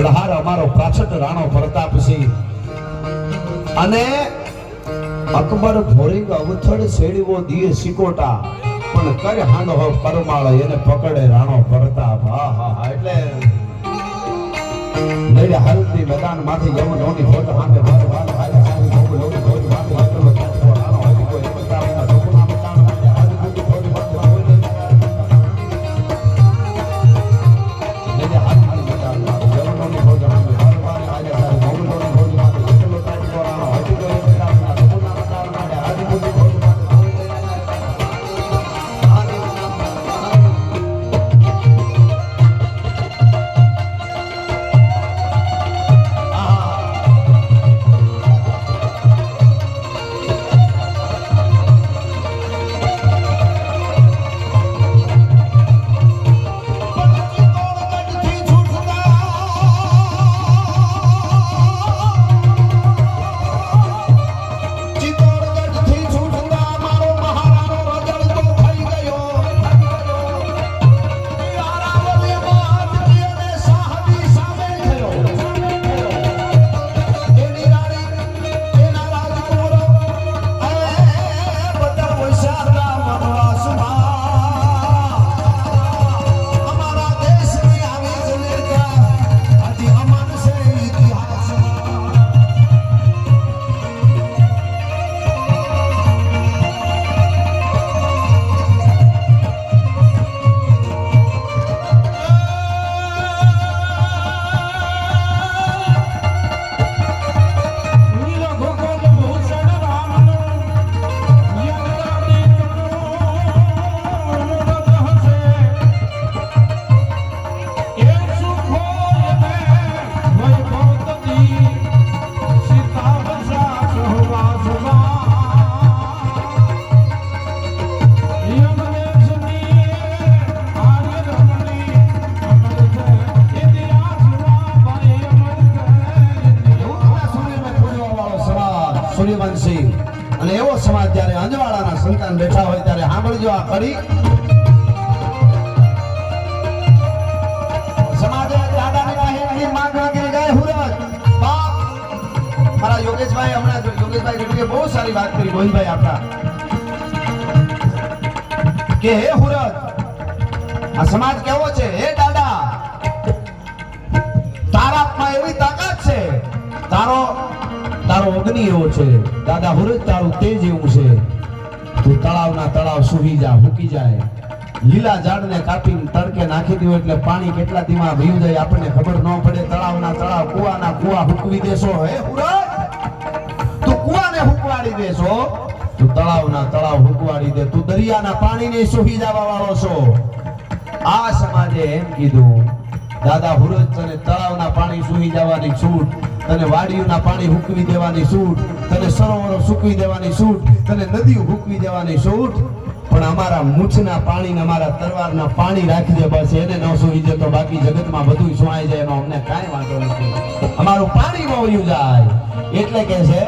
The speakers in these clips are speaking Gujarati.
મલ્હાર અમારો પ્રાચટ રાણો પ્રતાપસિંહ અને અકબર ભોરિંગ અવથડ શેડવો દીએ સિકોટા પણ કરે હાંડો હો પરમાળ એને પકડે રાણો પ્રતાપ. હા હા હા એટલે લઈને હરતી મેદાન માંથી યમનોની ફોટ સામે ભાર ભાર હાલે સારી ગોળ લોટ ગોળ ભાર હાલો કાચો રાણો હજી કોઈ પ્રતાપના સુખના મકાન માટે આજ બુદ્ધિ થોડી વાત હોય લઈને હાથ મેદાન યમનોની ફોટ સામે ભાર ભાર હાલે સારી ગોળ લોટ ગોળ ભાર હાલો કાચો રાણો હજી કોઈ પ્રતાપના સુખના મકાન માટે આજ બુદ્ધિ થોડી વાત હોય લઈને સૂર્યવંશી અને એવો સમાજ જ્યારે અંજવાળાના સંતાન બેઠા હોય ત્યારે સાંભળજો આ ખરી સમાજે દાદાની પાસે અહીં માંગ માંગીને ગાય હુરત બાપ મારા યોગેશભાઈ હમણાં યોગેશભાઈ ગઢવીએ બહુ સારી વાત કરી ગોહિલભાઈ આપણા કે હે હુરત આ સમાજ કેવો છે હે દાદા તારામાં એવી તાકાત છે તારો અગ્નિ એવો છે દાદા હુરત તારું તેજ એવું છે તું તળાવના તળાવ સુહી જા હુકી જાય લીલા ઝાડને કાપીને તડકે નાખી દો એટલે પાણી કેટલા દીમાં ભીયું જાય આપણને ખબર ન પડે તળાવના તળાવ કુવાના કુવા હુકવી દેશો હે હુરત તું કુવાને હુકવાડી દેશો તું તળાવના તળાવ હુકવાડી દે તું દરિયાના પાણીને સુહી જવા વાળો છો આ સમાજે એમ કીધું દાદા હુરત તને તળાવના પાણી સુહી જવાની છૂટ તને વાડીઓના પાણી હુકવી દેવાની છૂટ તને સરોવરો સૂકવી દેવાની છૂટ તને નદીઓ હુકવી દેવાની છૂટ પણ અમારા મૂછના પાણી ને અમારા તરવારના પાણી રાખી દે બસ એને ન સુવી દે તો બાકી જગતમાં બધું સુવાઈ જાય એનો અમને કાંઈ વાંધો નથી અમારું પાણી વહ્યું જાય એટલે કે છે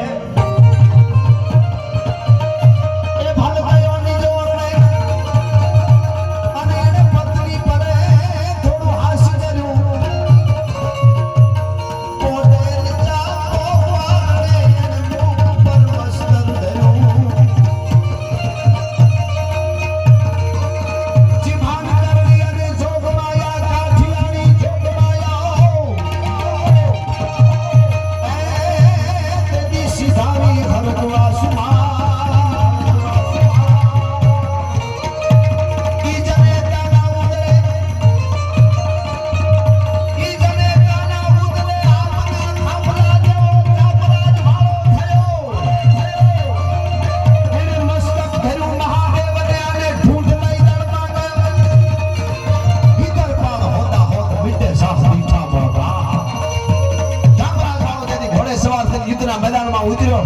મેદાનમાં ઉતર્યો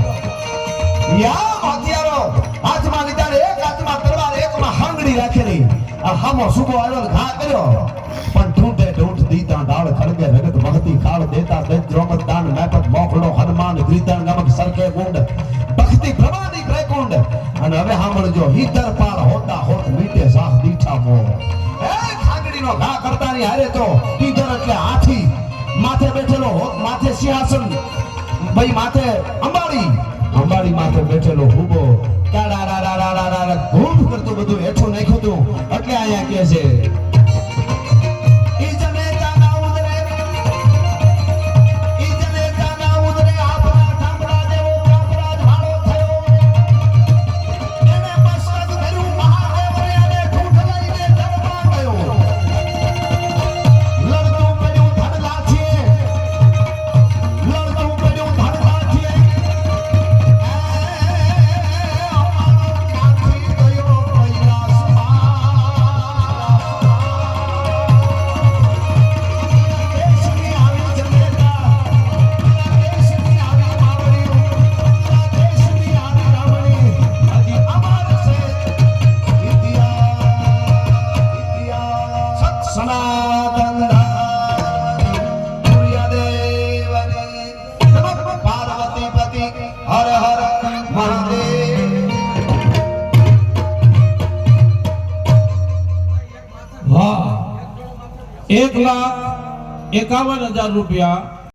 યા હથિયારો હાથમાં લીધા એક હાથમાં તલવાર એકમાં હાંગડી રાખેલી આ હામો સુબો આવ્યો ઘા કર્યો પણ ઢૂંઢે ઢૂંઢ દીતા ડાળ ખડગે રગત મહતી ખાળ દેતા દજ દ્રોમત દાન મેપત મોખડો હનુમાન ગ્રીતણ નમક સરખે ગુંડ ભક્તિ પ્રમાની ગ્રેકુંડ અને હવે સાંભળજો હીતર પાળ હોતા હોત મીટે સાહ દીઠા મોહ એ ખાંગડીનો ઘા કરતાની હારે તો હીતર એટલે હાથી માથે બેઠો હોત માથે સિંહાસન, ભાઈ માથે અંબાડી માથે બેઠેલો હુબો ઘૂમ કરતો બધું હેઠું નાખ્યું હતું. એટલે અહીંયા કહે છે ઈ જનેતાના ઉદરે આપણા ઠામડા દેવો કાપરા ભાળો થયો. એને મસ્તક ધર્યું મહાદેવને અને ઠૂઠ લઈને દરબાર ગયો. લડતું પડ્યું ધડલાથી, સનાતન સૂર્યદેવની નમઃ પાર્વતી પતિ હર હર મહાદેવ. વાહ, 1,51,000 રૂપિયા